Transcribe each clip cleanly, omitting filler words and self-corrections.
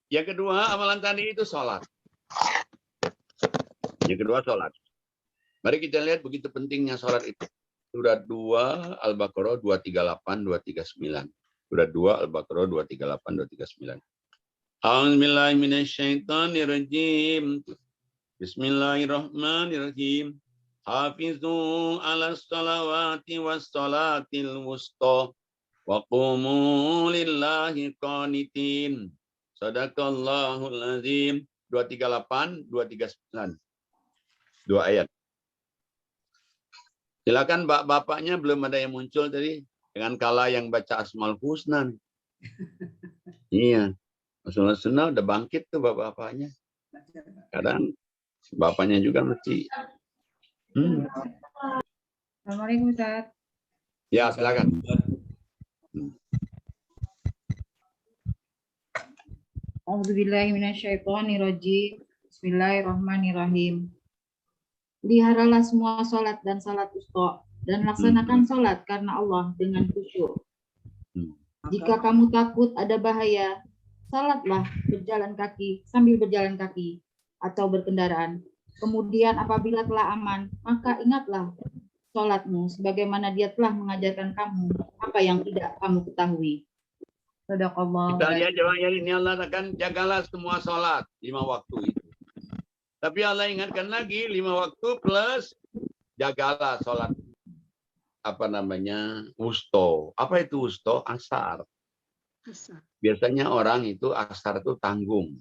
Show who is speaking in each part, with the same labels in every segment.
Speaker 1: Yang kedua, amalan tadi itu sholat. Yang kedua, sholat. Mari kita lihat begitu pentingnya sholat itu. Surat 2 Al-Baqarah 238, 239. Surat 2 Al-Baqarah 238, 239. A'udzubillahiminasyaitonirrajim. Bismillahirrahmanirrahim. Hafizu ala salawati was salatil wusta. Wa qumu lillahi qanitin. Sadaqallahul azim. 238, 239. Dua ayat. Silakan bapaknya, belum ada yang muncul tadi. Dengan kala yang baca Asmaul Husna. Iya. Asmaul Husna udah bangkit tuh bapak-bapaknya. Kadang bapaknya juga mesti.
Speaker 2: Assalamualaikum Ustaz.
Speaker 1: Ya, silakan.
Speaker 2: A'udzubillahiminasyaitonirrajim. Bismillahirrahmanirrahim. Peliharalah semua sholat dan salat usta, dan laksanakan sholat karena Allah dengan khusyuk. Jika kamu takut ada bahaya, salatlah sambil berjalan kaki atau berkendaraan. Kemudian apabila telah aman, maka ingatlah sholatmu sebagaimana Dia telah mengajarkan kamu apa yang tidak kamu ketahui. Sadaqallah.
Speaker 1: Kita lihat jemaah ini, Allah akan jagalah semua sholat 5 waktu itu. Tapi Allah ingatkan lagi 5 waktu plus jagalah sholat wusto. Apa itu wusto? Asar. Biasanya orang itu asar itu tanggung.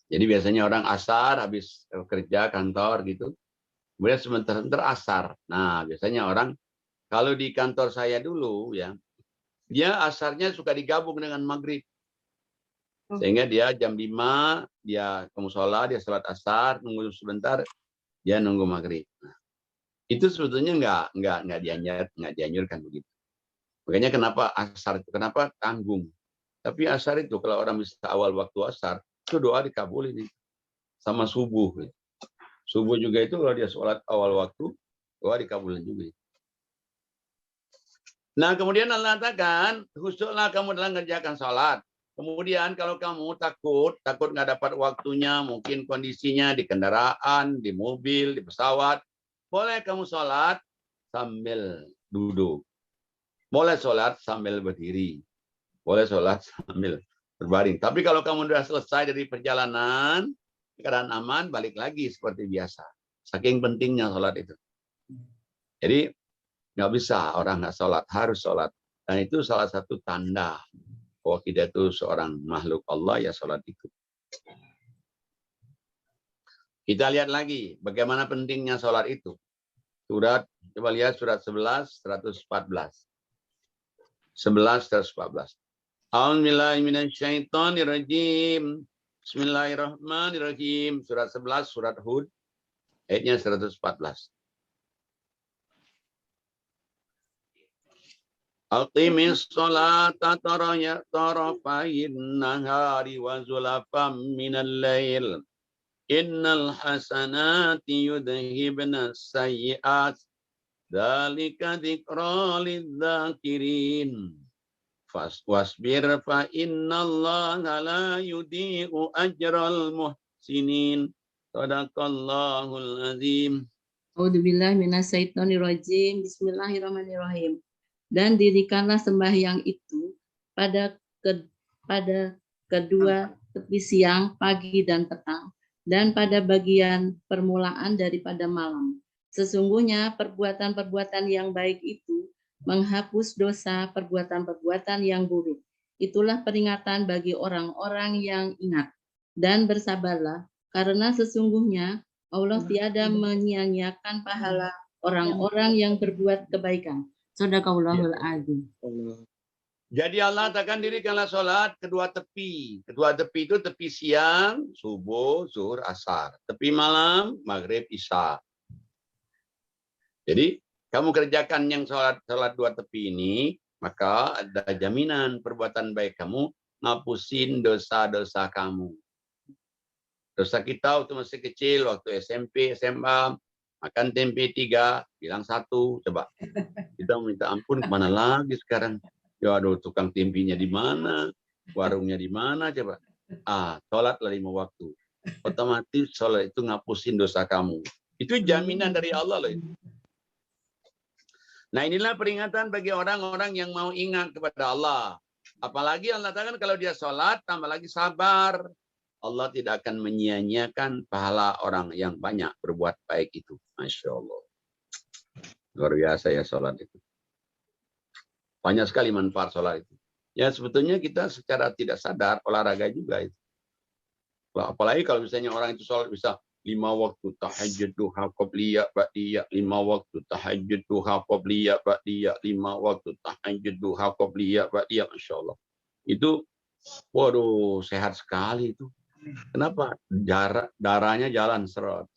Speaker 1: Jadi biasanya orang asar habis kerja kantor gitu. Kemudian sebentar-sebentar asar. Nah, biasanya orang kalau di kantor saya dulu ya, dia asarnya suka digabung dengan maghrib. Sehingga dia jam 5, dia ke mushola, dia sholat asar, nunggu sebentar, dia nunggu maghrib. Nah, itu sebetulnya nggak dianjurkan begitu. Makanya kenapa asar itu, kenapa tanggung. Tapi asar itu kalau orang bisa awal waktu asar, itu doa dikabulin. Sama subuh. Subuh juga itu kalau dia sholat awal waktu, doa dikabulin juga. Nah, kemudian Allah katakan, khusyuklah kamu dalam mengerjakan sholat. Kemudian kalau kamu takut nggak dapat waktunya, mungkin kondisinya di kendaraan, di mobil, di pesawat, boleh kamu sholat sambil duduk. Boleh sholat sambil berdiri. Boleh sholat sambil berbaring. Tapi kalau kamu sudah selesai dari perjalanan, keadaan aman, balik lagi seperti biasa. Saking pentingnya sholat itu. Jadi nggak bisa orang nggak sholat, harus sholat. Dan itu salah satu tanda bahwa kita itu seorang makhluk Allah, ya sholat itu. Kita lihat lagi bagaimana pentingnya sholat itu. Coba lihat surat 11, 114. 11, 114. A'udzubillahiminasyaitonirrajim. Bismillahirrahmanirrahim. Surat 11, surat Hud, ayatnya 114. Aqimis sholata tarafayin nahari wa zulafam minal lail. Innal hasanati yudhibna sayyi'at. Dzalika dzikra lidzakirin. Wasbir fa innallaha la yudhi'u ajral muhsinin. Shadaqallahul azim.
Speaker 2: A'udzubillahi minasyaitonirrajim. Bismillahirrahmanirrahim. Dan dirikanlah sembahyang itu pada kedua tepi siang, pagi, dan petang, dan pada bagian permulaan daripada malam. Sesungguhnya perbuatan-perbuatan yang baik itu menghapus dosa perbuatan-perbuatan yang buruk. Itulah peringatan bagi orang-orang yang ingat. Dan bersabarlah, karena sesungguhnya Allah tiada menyia-nyiakan pahala orang-orang yang berbuat kebaikan. Shadaqallahul azim.
Speaker 1: Jadi Allah katakan dirikanlah sholat kedua tepi. Kedua tepi itu tepi siang, subuh, zuhur, asar. Tepi malam, maghrib, isya. Jadi kamu kerjakan yang sholat dua tepi ini, maka ada jaminan perbuatan baik kamu ngapusin dosa-dosa kamu. Dosa kita waktu masih kecil, waktu SMP, SMA, makan tempe 3, bilang 1, coba. Kita minta ampun, kemana lagi sekarang? Ya aduh, tukang tempenya di mana? Warungnya di mana coba? Sholatlah 5 waktu. Otomatis sholat itu ngapusin dosa kamu. Itu jaminan dari Allah loh itu. Nah, inilah peringatan bagi orang-orang yang mau ingat kepada Allah. Apalagi Allah katakan kalau dia sholat, tambah lagi sabar. Allah tidak akan menyia-nyiakan pahala orang yang banyak berbuat baik itu. Masya Allah. Luar biasa ya sholat itu. Banyak sekali manfaat sholat itu. Ya sebetulnya kita secara tidak sadar olahraga juga itu. Apalagi kalau misalnya orang itu sholat bisa 5 waktu tahajud duha qobliyah ba'diyah, 5 waktu tahajud duha qobliyah ba'diyah, 5 waktu tahajud duha qobliyah ba'diyah, Masya Allah. Itu, waduh, sehat sekali itu. Kenapa? Darahnya jalan seret.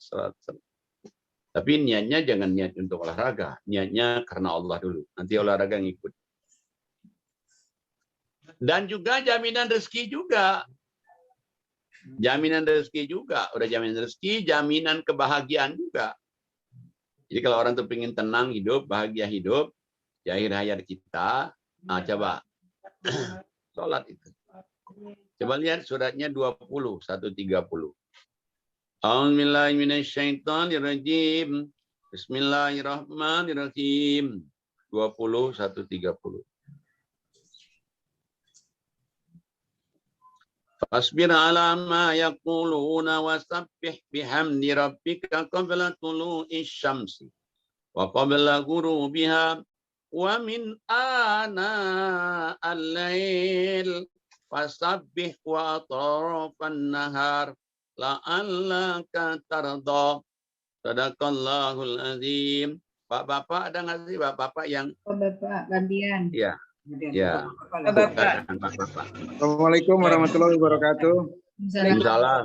Speaker 1: Tapi niatnya jangan niat untuk olahraga. Niatnya karena Allah dulu. Nanti olahraga ngikut. Dan juga jaminan rezeki juga. Jaminan rezeki juga. Udah jaminan rezeki, jaminan kebahagiaan juga. Jadi kalau orang tuh pengen tenang hidup, bahagia hidup, di akhir hayat kita, coba sholat itu. Coba lihat suratnya 20, 130. A'udzubillahiminasyaitonirrajim. Bismillahirrahmanirrahim. 20, 130. Fasbir ala ma yaquluna wasabbih bihamdi rabbika qabla tulu'i syamsi wa qabla ghurubiha wa min ana al-lail fasabbih wa atrafan nahar la'allaka tarda. Sadaqallahul azim. Pak-bapak ada nggak sih bapak-bapak yang
Speaker 2: Bapak gantian.
Speaker 1: Iya. Ya.
Speaker 2: Bapak.
Speaker 3: Assalamualaikum warahmatullahi wabarakatuh.
Speaker 1: Waalaikumsalam.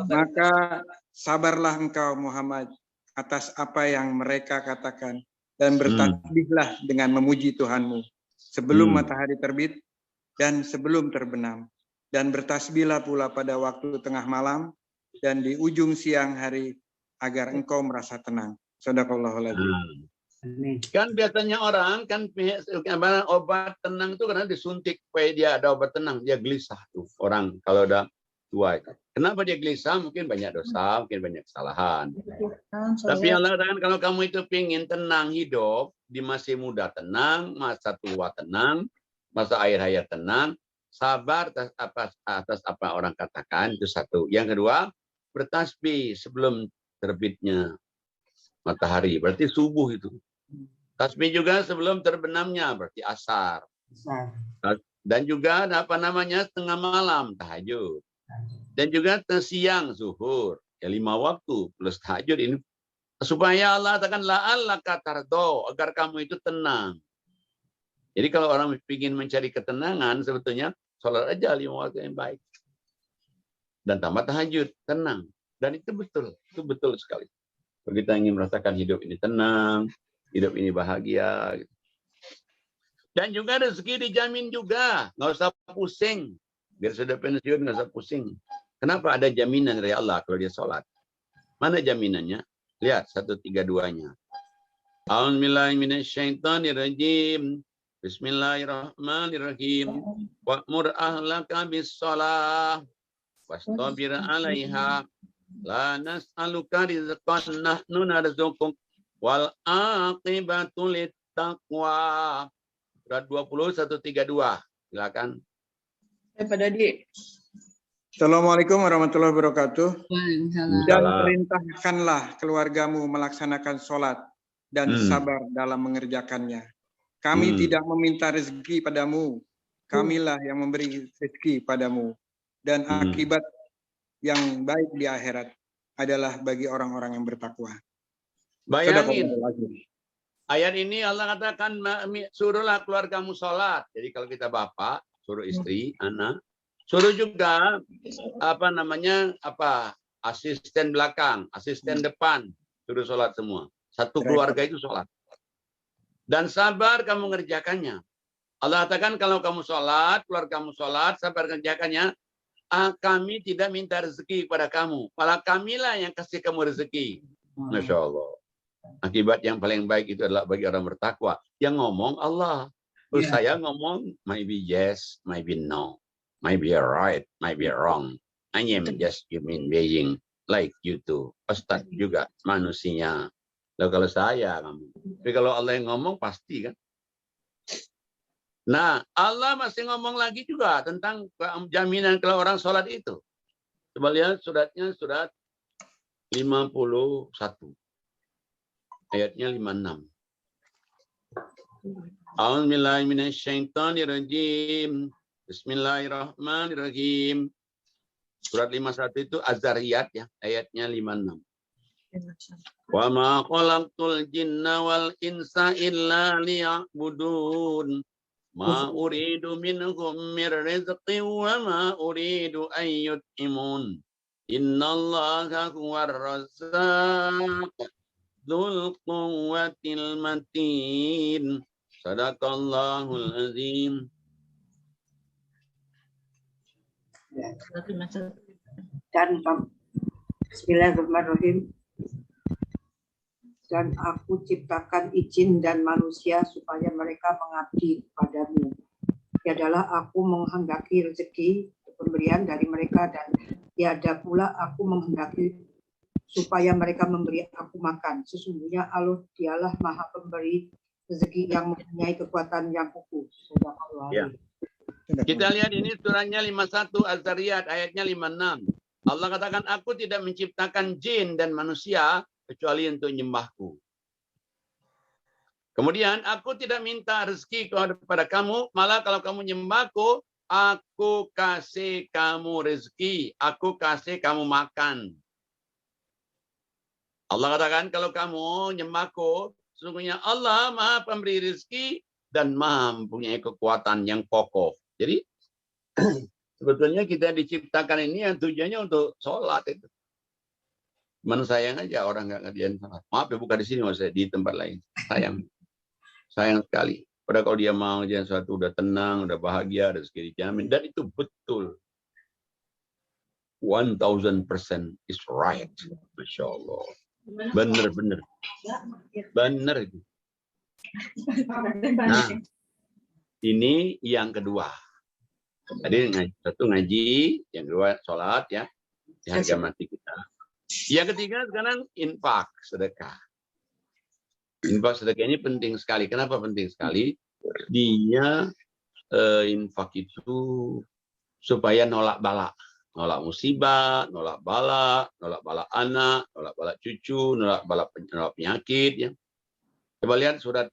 Speaker 3: Maka sabarlah engkau Muhammad atas apa yang mereka katakan dan bertasbihlah dengan memuji Tuhanmu sebelum matahari terbit dan sebelum terbenam, dan bertasbihlah pula pada waktu tengah malam dan di ujung siang hari agar engkau merasa tenang. Shadaqallahul adzim.
Speaker 1: Kan biasanya orang kan obat tenang itu karena disuntik supaya dia ada obat tenang, dia gelisah tuh orang kalau udah tua itu. Kenapa dia gelisah? Mungkin banyak dosa, mungkin banyak kesalahan. Tapi Allah katakan kalau kamu itu pingin tenang hidup, di masih muda tenang, masa tua tenang, masa akhir hayat tenang, sabar atas apa orang katakan, itu satu. Yang kedua, bertasbih sebelum terbitnya matahari, berarti subuh itu. Tasbih juga sebelum terbenamnya, berarti asar. Dan juga apa namanya tengah malam, tahajud. Dan juga siang, zuhur. Ya 5 waktu plus tahajud ini. Supaya Allah katakan la'allaka tardo, agar kamu itu tenang. Jadi kalau orang ingin mencari ketenangan, sebetulnya sholat aja 5 waktu yang baik. Dan tambah tahajud, tenang. Dan itu betul sekali. Kalau kita ingin merasakan hidup ini tenang, hidup ini bahagia. Dan juga rezeki dijamin juga. Nggak usah pusing. Biar sudah pensiun, nggak usah pusing. Kenapa ada jaminan dari Allah kalau dia sholat? Mana jaminannya? Lihat 132-nya. A'udzubillahiminasyaitonirrajim. Bismillahirrahmanirrahim. Wa'mur ahlaka bis-shalah. Wastabir 'alaiha. La nas'aluka rizqan nahnu narzuquk. Wal aqibatu littaqwa. Surat 20 132. Silakan.
Speaker 2: Pak Dadi.
Speaker 3: Assalamualaikum warahmatullahi wabarakatuh.
Speaker 2: Waalaikumsalam.
Speaker 3: Dan perintahkanlah keluargamu melaksanakan sholat dan sabar dalam mengerjakannya. Kami tidak meminta rezeki padamu. Kamilah yang memberi rezeki padamu. Dan akibat yang baik di akhirat adalah bagi orang-orang yang bertakwa.
Speaker 1: Bayangin, ayat ini Allah katakan suruhlah keluargamu sholat. Jadi kalau kita bapak, suruh istri, anak, suruh juga asisten belakang, asisten depan, suruh sholat semua. Satu keluarga itu sholat. Dan sabar kamu mengerjakannya. Allah katakan kalau kamu sholat, keluargamu sholat, sabar mengerjakannya. Kami tidak minta rezeki kepada kamu, malah kamilah yang kasih kamu rezeki. Masya Allah. Akibat yang paling baik itu adalah bagi orang bertakwa. Yang ngomong Allah. Terus saya ngomong maybe yes, maybe no. Might be right, might be wrong. I am just human being like you too. Ustaz juga manusia. Loh, kalau saya kamu. Tapi kalau Allah yang ngomong pasti kan. Nah, Allah masih ngomong lagi juga tentang jaminan kalau orang sholat itu. Coba lihat suratnya, surat 51. Ayatnya 56. A'udzubillahi minasyaitonirrajim. Bismillahirrahmanirrahim. Surat 51 itu Az-Zariyat ya, ayatnya 56. Wa ma khalaqtul jinna wal insa illa liya'budun. Ma uridu minhum min rizqin wa ma uridu an yut'imun. Innallaha huwar razzaq dzul quwwatil matin. Sadaqallahul azim.
Speaker 4: Dan Bismillahirrahmanirrahim. Dan aku ciptakan jin dan manusia supaya mereka mengabdi kepadamu. Tiadalah aku menghendaki rezeki pemberian dari mereka, dan tiada pula aku menghendaki supaya mereka memberi aku makan. Sesungguhnya Allah dialah Maha Pemberi rezeki yang mempunyai kekuatan yang kukuh.
Speaker 1: Ya. Kita lihat ini suratnya 51 Az-Zariyat ayatnya 56. Allah katakan, aku tidak menciptakan jin dan manusia kecuali untuk menyembahku. Kemudian aku tidak minta rezeki kepada kamu, malah kalau kamu menyembahku, aku kasih kamu rezeki, aku kasih kamu makan. Allah katakan, kalau kamu menyembahku, sesungguhnya Allah Maha Pemberi rezeki dan Maha mempunyai kekuatan yang kokoh. Jadi sebetulnya kita diciptakan ini yang tujuannya untuk sholat itu. Cuman sayang aja orang nggak ngerjain sholat. Maaf ya, bukan di sini, maksudnya di tempat lain. Sayang sekali. Padahal kalau dia mau ngerjain sholat udah tenang, udah bahagia, rezeki dijamin, dan itu betul. 1000% is right. Masya Allah. Bener itu. Nah, ini yang kedua. Tadi satu ngaji, yang kedua sholat ya, di harga mati kita. Yang ketiga sekarang infak, sedekah. Infak sedekah ini penting sekali. Kenapa penting sekali? Dia infak itu supaya nolak bala, nolak musibah, nolak bala anak, nolak bala cucu, nolak penyakit ya. Coba lihat surat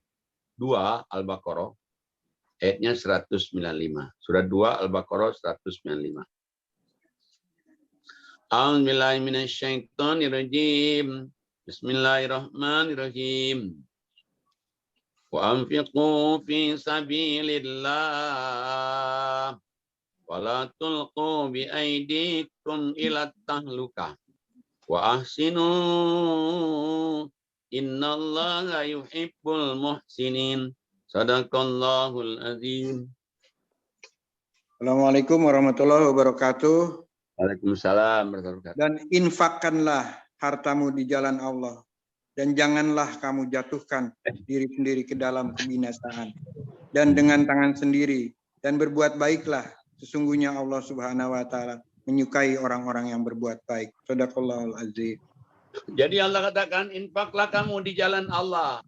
Speaker 1: 2 Al-Baqarah ayatnya 195. Surat 2 Al-Baqarah 195. A'udzubillahi minasyaitonirrajim. Bismillahirrahmanirrahim. Wa anfiqu fi sabilillah wa la tulqu bi aydikum ila tahlukah wa ahsinu innallaha yuhibbul muhsinin. Sadaqallahul azim.
Speaker 3: Assalamualaikum warahmatullahi wabarakatuh.
Speaker 1: Waalaikumsalam warahmatullahi wabarakatuh.
Speaker 3: Dan infakkanlah hartamu di jalan Allah, dan janganlah kamu jatuhkan diri sendiri ke dalam kebinasaan, dan dengan tangan sendiri, dan berbuat baiklah, sesungguhnya Allah Subhanahu wa taala menyukai orang-orang yang berbuat baik. Shadaqallahul azim.
Speaker 1: Jadi Allah katakan, infaklah kamu di jalan Allah.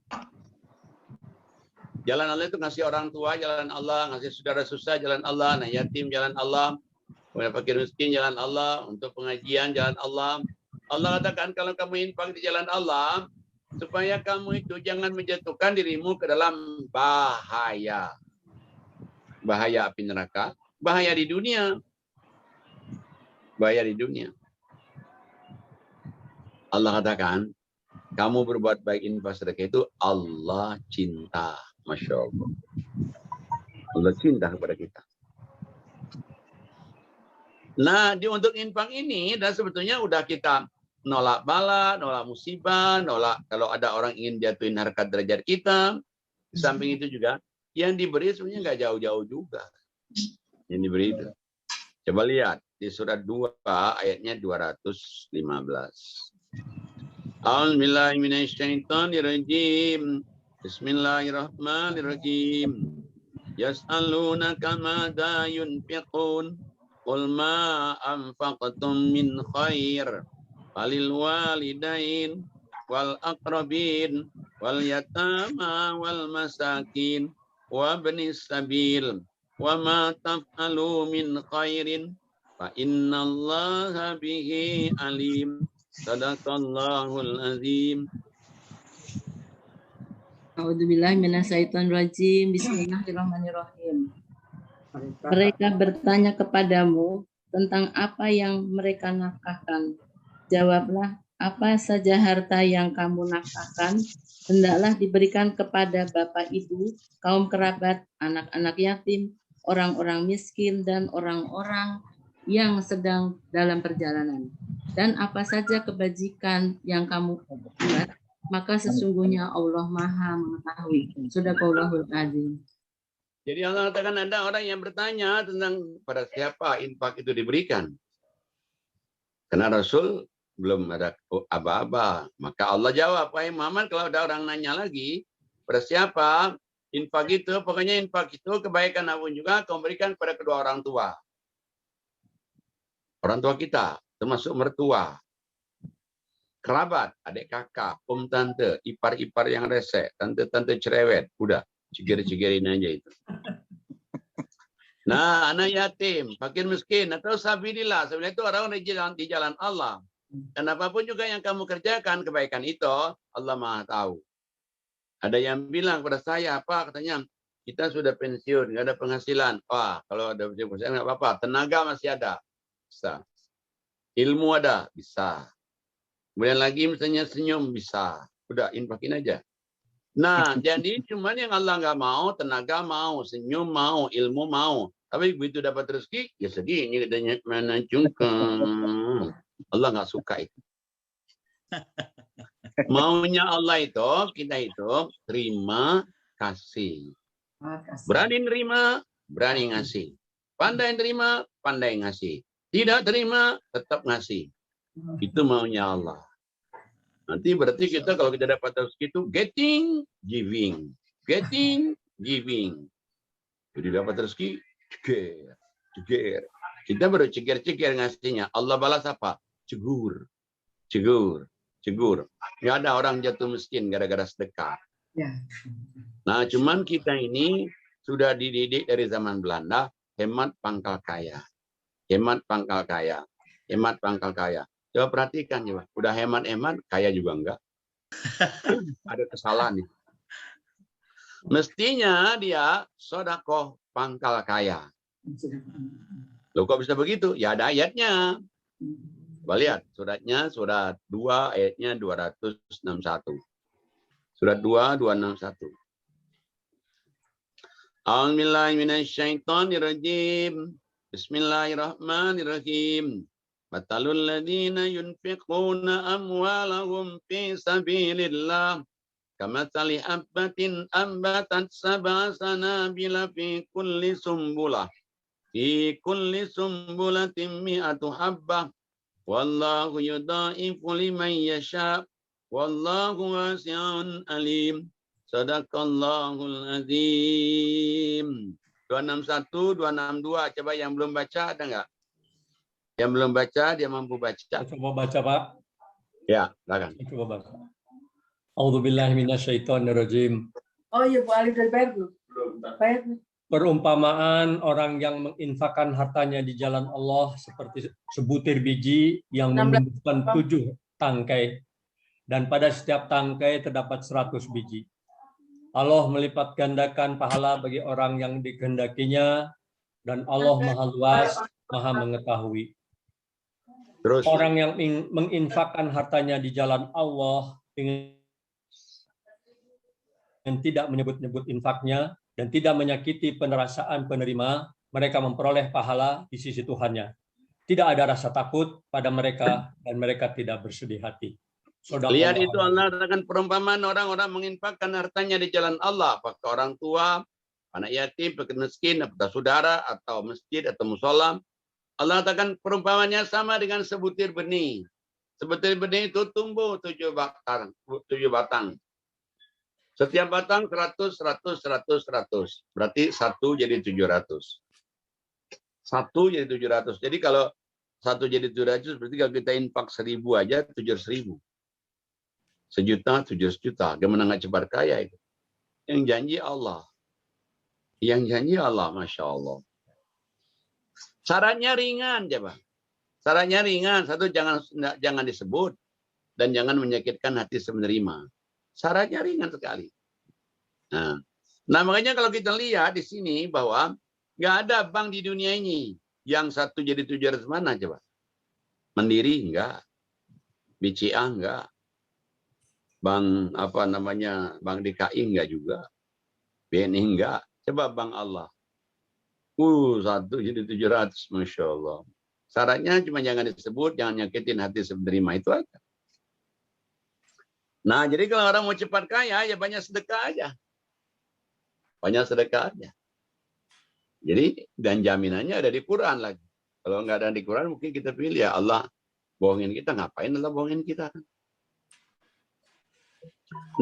Speaker 1: Jalan Allah itu ngasih orang tua, jalan Allah, ngasih saudara susah, jalan Allah, nah yatim, jalan Allah, fakir miskin, jalan Allah, untuk pengajian, jalan Allah. Allah katakan, kalau kamu infak di jalan Allah, supaya kamu itu jangan menjatuhkan dirimu ke dalam bahaya. Bahaya api neraka, bahaya di dunia. Bahaya di dunia. Allah katakan, kamu berbuat baik infak sedekah itu Allah cinta. Masya Allah. Allah cinta kepada kita. Nah, untuk infak ini, dan sebetulnya udah kita nolak bala, nolak musibah, nolak kalau ada orang ingin jatuhin harkat derajat kita. Di samping itu juga, yang diberi sebenarnya nggak jauh-jauh juga. Yang diberi itu. Coba lihat di surat 2 ayatnya 215. A'udzubillahi minasyaitonirrajim. Bismillahirrahmanirrahim. Yas'alunaka madza yunfiqun Qul ma anfaqtum min khair falil walidain wal aqrabin wal yatama wal masakin wa ibnis sabil wa ma taf'alu min khairin fa innallaha bihi alim. Sadaqallahul azim.
Speaker 5: A'udzubillahi minasyaitonirrajim. Bismillahirrahmanirrahim. Mereka bertanya kepadamu tentang apa yang mereka nafkahkan. Jawablah, apa saja harta yang kamu nafkahkan, hendaklah diberikan kepada bapak ibu, kaum kerabat, anak-anak yatim, orang-orang miskin, dan orang-orang yang sedang dalam perjalanan. Dan apa saja kebajikan yang kamu buat, maka sesungguhnya Allah Maha mengetahui. Shadaqallahul azim.
Speaker 1: Jadi Allah katakan ada orang yang bertanya tentang pada siapa infak itu diberikan. Karena Rasul belum ada aba-aba. Maka Allah jawab, wahai Muhammad, kalau ada orang nanya lagi, pada siapa infak itu, pokoknya infak itu kebaikan apapun juga kau berikan pada kedua orang tua. Orang tua kita, termasuk mertua. Kerabat, adik kakak, tante, ipar-ipar yang resek, tante-tante cerewet, udah. Cigir-cigirin aja itu. Nah, anak yatim, fakir miskin, atau sabilillah. Sebenarnya itu orang di jalan Allah. Dan apapun juga yang kamu kerjakan, kebaikan itu, Allah Maha tahu. Ada yang bilang pada saya, apa katanya, kita sudah pensiun, nggak ada penghasilan. Wah, kalau ada penghasilan nggak apa-apa. Tenaga masih ada, bisa. Ilmu ada, bisa. Kemudian lagi misalnya senyum, bisa. Udah, infakin aja. Nah, jadi cuman yang Allah nggak mau, tenaga mau, senyum mau, ilmu mau. Tapi begitu dapat rezeki, ya segini katanya mana cungkang. Allah nggak suka itu. Maunya Allah itu, kita itu terima kasih. Berani nerima, berani ngasih. Pandai nerima, pandai ngasih. Tidak terima, tetap ngasih. Itu maunya Allah. Nanti berarti kita kalau kita dapat rezeki itu getting, giving. Getting, giving. Jadi dapat rezeki, ceger. Kita baru ceger ngasihnya. Allah balas apa? Cegur. Nggak ada orang jatuh miskin gara-gara sedekah. Nah, cuman kita ini sudah dididik dari zaman Belanda, hemat pangkal kaya. Hemat pangkal kaya. Hemat pangkal kaya. Coba perhatikan, coba. Udah hemat-hemat, kaya juga enggak. Ada kesalahan nih. Mestinya dia sodakoh pangkal kaya. Loh kok bisa begitu? Ya ada ayatnya. Coba lihat suratnya, surat 2 ayatnya 261. Surat 2, 261. A'udzubillahiminasyaitonirrajim. Bismillahirrahmanirrahim. Matalul ladzina yunfiquna amwalahum fi sabilillah kamathali habbatin ambatat sab'a sanabila fi kulli sumbulatin mi'atu habbah wallahu yudha'ifu liman yasha wallahu wasi'un alim. Sadaqallahul azim. 261, 262. Coba yang belum baca ada enggak? Yang belum baca, dia mampu baca.
Speaker 6: Coba baca, Pak.
Speaker 1: Ya, silakan.
Speaker 6: Coba baca. A'udzubillahi minasyaitonirrajim.
Speaker 4: Oh iya, Bu Ali dari Belum.
Speaker 6: Perumpamaan orang yang menginfakkan hartanya di jalan Allah seperti sebutir biji yang menumbuhkan 7 tangkai. Dan pada setiap tangkai terdapat 100 biji. Allah melipat gandakan pahala bagi orang yang dikehendakinya. Dan Allah Maha Luas, Maha Mengetahui.
Speaker 1: Terus.
Speaker 6: Orang yang menginfakkan hartanya di jalan Allah dengan tidak menyebut-nyebut infaknya dan tidak menyakiti perasaan penerima, mereka memperoleh pahala di sisi Tuhannya. Tidak ada rasa takut pada mereka dan mereka tidak bersedih hati.
Speaker 1: Lihat itu Allah katakan perumpamaan orang-orang menginfakkan hartanya di jalan Allah, apakah orang tua, anak yatim, fakir miskin, apakah saudara atau masjid atau musola. Allah katakan perumpamannya sama dengan sebutir benih. Sebutir benih itu tumbuh 7 batang. Setiap batang 100. Berarti 1 jadi 700. 1 jadi 700. Jadi kalau 1 jadi 700, berarti kalau kita infak 1.000 aja 700.000. 1.000.000, 700 juta. Gimana nggak cepat kaya itu? Yang janji Allah. Yang janji Allah, Masya Allah. Syaratnya ringan, coba. Syaratnya ringan. 1, jangan disebut. Dan jangan menyakitkan hati penerima. Syaratnya ringan sekali. Nah, makanya kalau kita lihat di sini bahwa nggak ada bank di dunia ini yang 1 jadi 700 mana coba? Mandiri enggak, BCA enggak, bank apa namanya, bank DKI enggak juga, BNI enggak. Coba bank Allah. 1 jadi 700, Masya Allah. Syaratnya cuma jangan disebut, jangan nyakitin hati penerima, itu aja. Nah, jadi kalau orang mau cepat kaya, ya banyak sedekah aja. Banyak sedekah aja. Jadi, dan jaminannya ada di Quran lagi. Kalau nggak ada di Quran, mungkin kita pilih, ya Allah bohongin kita. Ngapain Allah bohongin kita?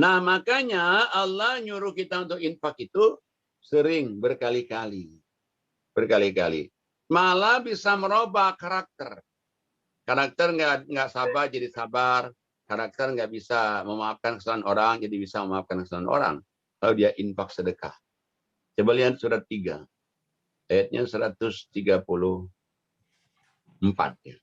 Speaker 1: Nah, makanya Allah nyuruh kita untuk infak itu sering, berkali-kali. Berkali-kali. Malah bisa merubah karakter. Karakter nggak sabar jadi sabar. Karakter nggak bisa memaafkan kesalahan orang, jadi bisa memaafkan kesalahan orang. Kalau dia infak sedekah. Coba lihat surat 3. Ayatnya 134. Ya.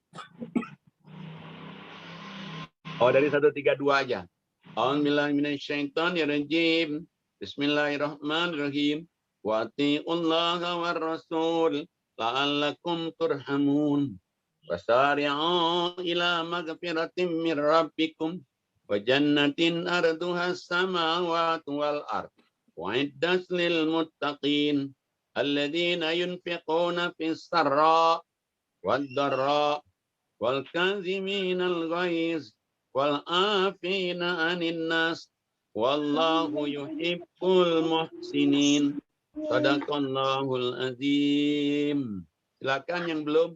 Speaker 1: Oh, dari 132 aja. A'udzubillahiminasyaitonirrajim. Bismillahirrahmanirrahim. Wa ati'ullaha war rasul la'allakum turhamun. Wasari'u ila magfiratin min rabbikum wa jannatin arduha as-samawati wal ard wa iddat lil muttaqin alladzina yunfiquna fis sarra wad dharra wal kazimina al ghaiz wal afina 'anil nas wallahu yuhibbul muhsinin. Shadaqallahul azim. Silakan yang belum.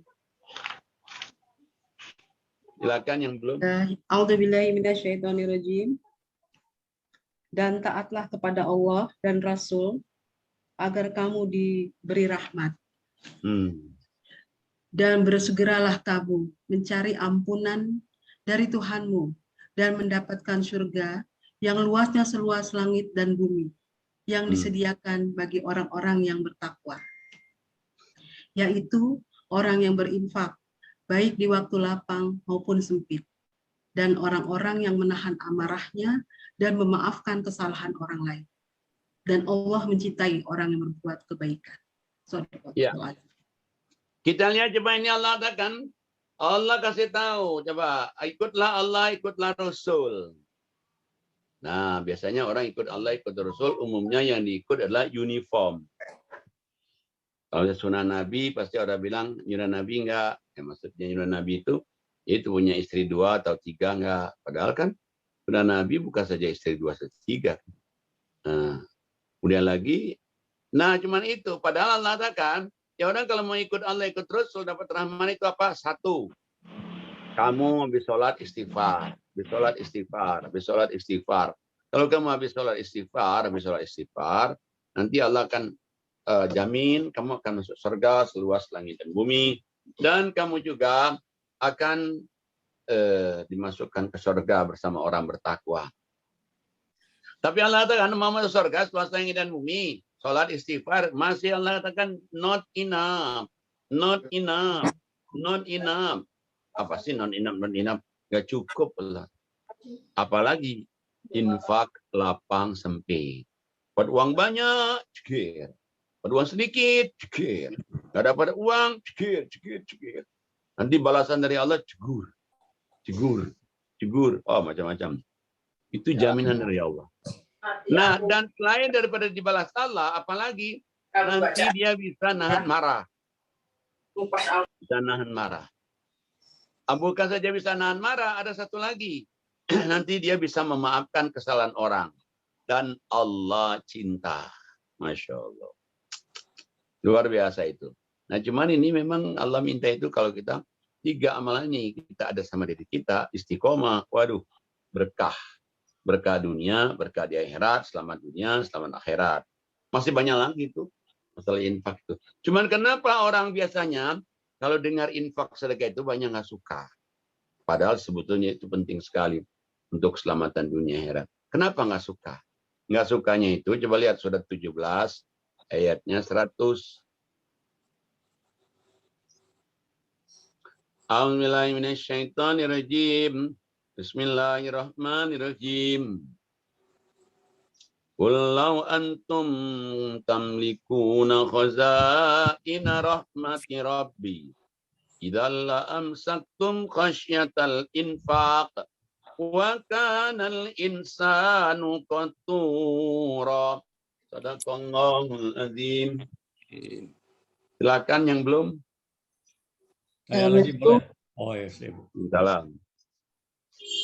Speaker 1: Silakan yang belum.
Speaker 7: A'udzubillahi minasyaitonirrajim. Dan taatlah kepada Allah dan Rasul agar kamu diberi rahmat. Dan bersegeralah kamu mencari ampunan dari Tuhanmu dan mendapatkan surga yang luasnya seluas langit dan bumi yang disediakan bagi orang-orang yang bertakwa. Yaitu orang yang berinfak baik di waktu lapang maupun sempit, dan orang-orang yang menahan amarahnya dan memaafkan kesalahan orang lain. Dan Allah mencintai orang yang berbuat kebaikan.
Speaker 1: Ya. Kita lihat coba ini Allah katakan, Allah kasih tahu, coba ikutlah Allah, ikutlah Rasul. Nah, biasanya orang ikut Allah, ikut Rasul, umumnya yang diikut adalah uniform. Kalau sunnah Nabi, pasti orang bilang, sunnah Nabi enggak. Ya, maksudnya sunnah Nabi itu punya istri 2 atau 3 enggak. Padahal kan sunnah Nabi bukan saja istri 2 atau 3. Nah, kemudian lagi, nah cuman itu. Padahal Allah katakan, ya orang kalau mau ikut Allah, ikut Rasul, dapat rahmat itu apa? 1. Kamu habis sholat istighfar. Habis sholat istighfar. Habis sholat istighfar. Kalau kamu habis sholat istighfar, nanti Allah akan jamin kamu akan masuk surga seluas langit dan bumi, dan kamu juga akan dimasukkan ke surga bersama orang bertakwa. Tapi Allah katakan mau masuk surga seluas langit dan bumi, sholat istighfar, masih Allah katakan not enough. Apa sih not enough? Gak cukup Allah. Apalagi infak lapang sempit. Buat uang banyak, cekir. Uang sedikit, cekir. Nggak dapat uang, cekir. Nanti balasan dari Allah, cegur. Oh, macam-macam. Itu jaminan dari Allah. Nah, dan selain daripada dibalas Allah, apalagi nanti dia bisa nahan marah. Bukan saja bisa nahan marah, ada satu lagi. Nanti dia bisa memaafkan kesalahan orang. Dan Allah cinta. Masya Allah. Luar biasa itu. Nah, cuman ini memang Allah minta itu kalau kita 3 amalan ini kita ada sama diri kita, istiqomah, waduh, berkah. Berkah dunia, berkah di akhirat, selamat dunia, selamat akhirat. Masih banyak lagi tuh. Masalah infak itu. Cuman kenapa orang biasanya kalau dengar infak sedekah itu banyak nggak suka. Padahal sebetulnya itu penting sekali untuk keselamatan dunia akhirat. Kenapa nggak suka? Nggak sukanya itu, coba lihat surat 17, ayatnya 100. A'udzubillahiminasyaitonirrajim. Bismillahirrahmanirrahim. Qul law antum tamlikuna khazaina rahmati rabbi idzal la amsaktum khasyatal infaq wa kanal insanu qatura. Sadaqallahul azim. Silakan yang belum.
Speaker 6: Saya lagi boleh. Oh ya,
Speaker 1: Salam.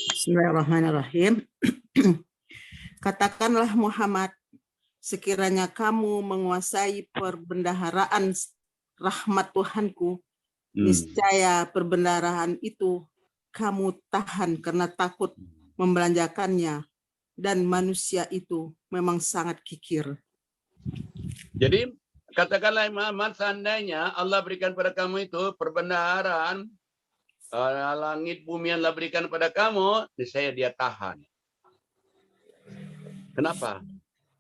Speaker 8: Bismillahirrahmanirrahim. Katakanlah Muhammad, sekiranya kamu menguasai perbendaharaan rahmat Tuhanku, niscaya perbendaharaan itu kamu tahan karena takut membelanjakannya, dan manusia itu memang sangat kikir.
Speaker 1: Jadi katakanlah Muhammad, seandainya Allah berikan pada kamu itu perbendaharaan, langit bumi yang Allah berikan pada kamu, niscaya dia tahan. Kenapa?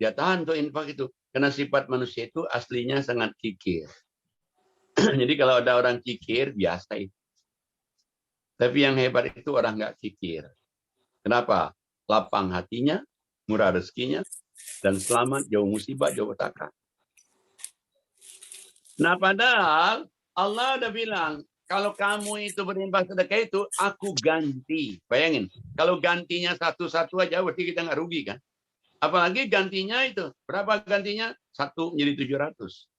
Speaker 1: Dia tahan untuk infak itu. Karena sifat manusia itu aslinya sangat kikir. Jadi kalau ada orang kikir, biasa itu. Tapi yang hebat itu orang nggak kikir. Kenapa? Lapang hatinya, murah rezekinya, dan selamat jauh musibah, jauh petaka. Nah padahal Allah udah bilang, kalau kamu itu berinfak sedekah itu, aku ganti. Bayangin, kalau gantinya satu-satu aja, berarti kita nggak rugi kan? Apalagi gantinya itu. Berapa gantinya? 1 menjadi 700.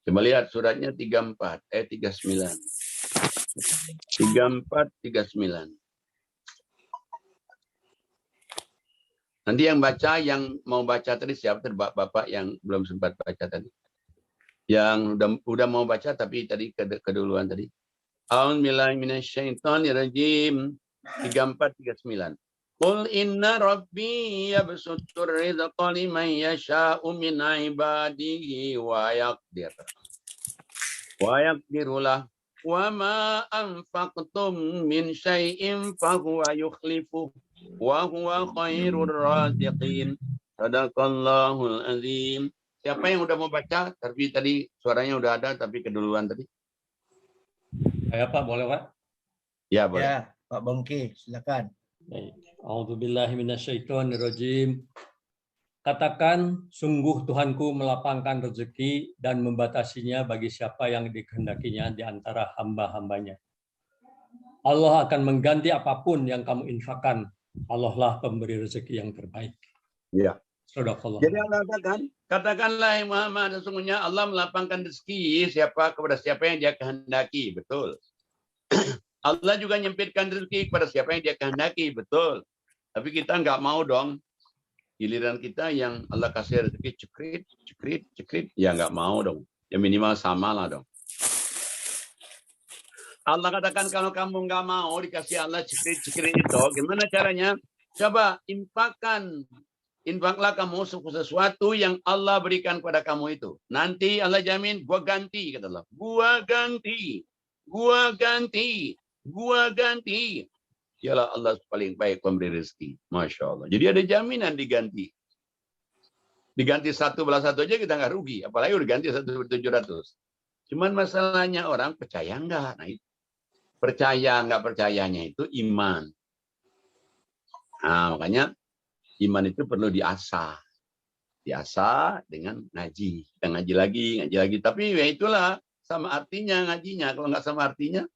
Speaker 1: Coba lihat suratnya 34, 39. 34, 39. Nanti yang baca, yang mau baca tadi siapa? Bapak yang belum sempat baca tadi. Yang udah mau baca tapi tadi keduluan tadi. A'udzubillahi minasyaitonirrajim. 34, 39. Qul inna rabbi yabsutur rizqa liman yasha'u min ibadihi wa yaqdir. Wa yaqdirulah wa ma anfaqtum min syai'in fahuwa yukhlifu wa huwa khairur raziqin. Sadaqallahul azim. Siapa yang udah mau baca? Tapi tadi suaranya udah ada tapi keduluan tadi.
Speaker 6: Saya Pak, boleh Pak?
Speaker 1: Ya, boleh.
Speaker 9: Ya, Pak Bongki, silakan.
Speaker 6: A'udzubillahiminasyaitonirrajim. Katakan, sungguh Tuhanku melapangkan rezeki dan membatasinya bagi siapa yang dikehendakinya di antara hamba-hambanya. Allah akan mengganti apapun yang kamu infakkan. Allah lah pemberi rezeki yang terbaik.
Speaker 1: Ya.
Speaker 6: Sadaqallah.
Speaker 1: Jadi Allah katakanlah Muhammad, sesungguhnya Allah melapangkan rezeki kepada siapa yang dia kehendaki. Betul. Allah juga nyempitkan rezeki kepada siapa yang dia kehendaki, betul. Tapi kita nggak mau dong. Giliran kita yang Allah kasih rezeki cekrit, ya nggak mau dong. Ya minimal sama lah dong. Allah katakan kalau kamu nggak mau dikasih Allah cekrit itu, gimana caranya? Coba infaklah kamu sesuatu yang Allah berikan kepada kamu itu. Nanti Allah jamin, gua ganti, kata Allah. Gua ganti. Dialah Allah paling baik pemberi rezeki. Masya Allah. Jadi ada jaminan diganti. Diganti 1+1 aja kita nggak rugi. Apalagi udah ganti 1.700. Cuman masalahnya orang percaya nggak. Nah, itu. Percaya nggak percayanya itu iman. Nah, makanya iman itu perlu diasah. Diasah dengan ngaji. Kita ngaji lagi. Tapi ya itulah sama artinya ngajinya. Kalau nggak sama artinya,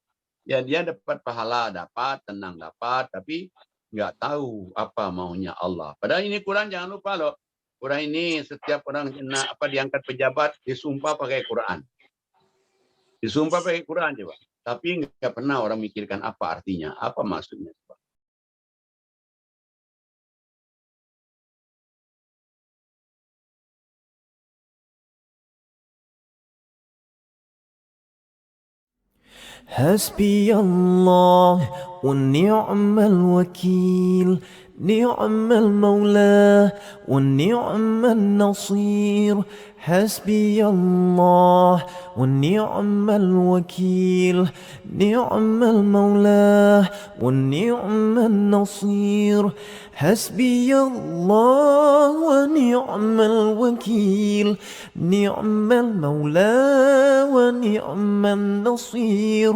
Speaker 1: ya dia dapat pahala, dapat, tenang dapat, tapi nggak tahu apa maunya Allah. Padahal ini Quran, jangan lupa loh. Quran ini setiap orang diangkat pejabat, disumpah pakai Quran. Disumpah pakai Quran coba. Tapi nggak pernah orang mikirkan apa artinya, apa maksudnya.
Speaker 10: حسبي الله ونعم الوكيل نعم المولى ونعم النصير حسبي الله ونعم الوكيل نعم المولى ونعم النصير حسبي الله ونعم الوكيل نعم المولى ونعم النصير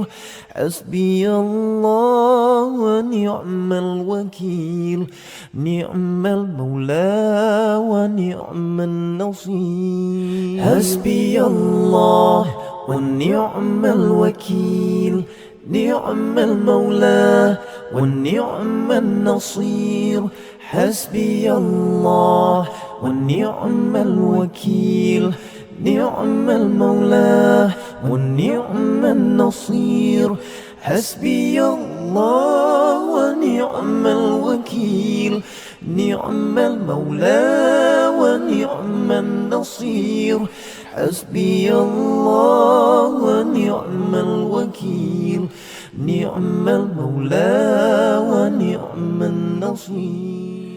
Speaker 10: حسبي الله ونعم الوكيل نعم المولى ونعم النصير حسبي الله ونعم الوكيل نعم المولى ونعم النصير حسبي الله ونعم الوكيل نعم المولى ونعم النصير حسبي الله ونعم الوكيل نعم المولى ونعم النصير حسبي الله ونعم الوكيل نعم المولى ونعم النصير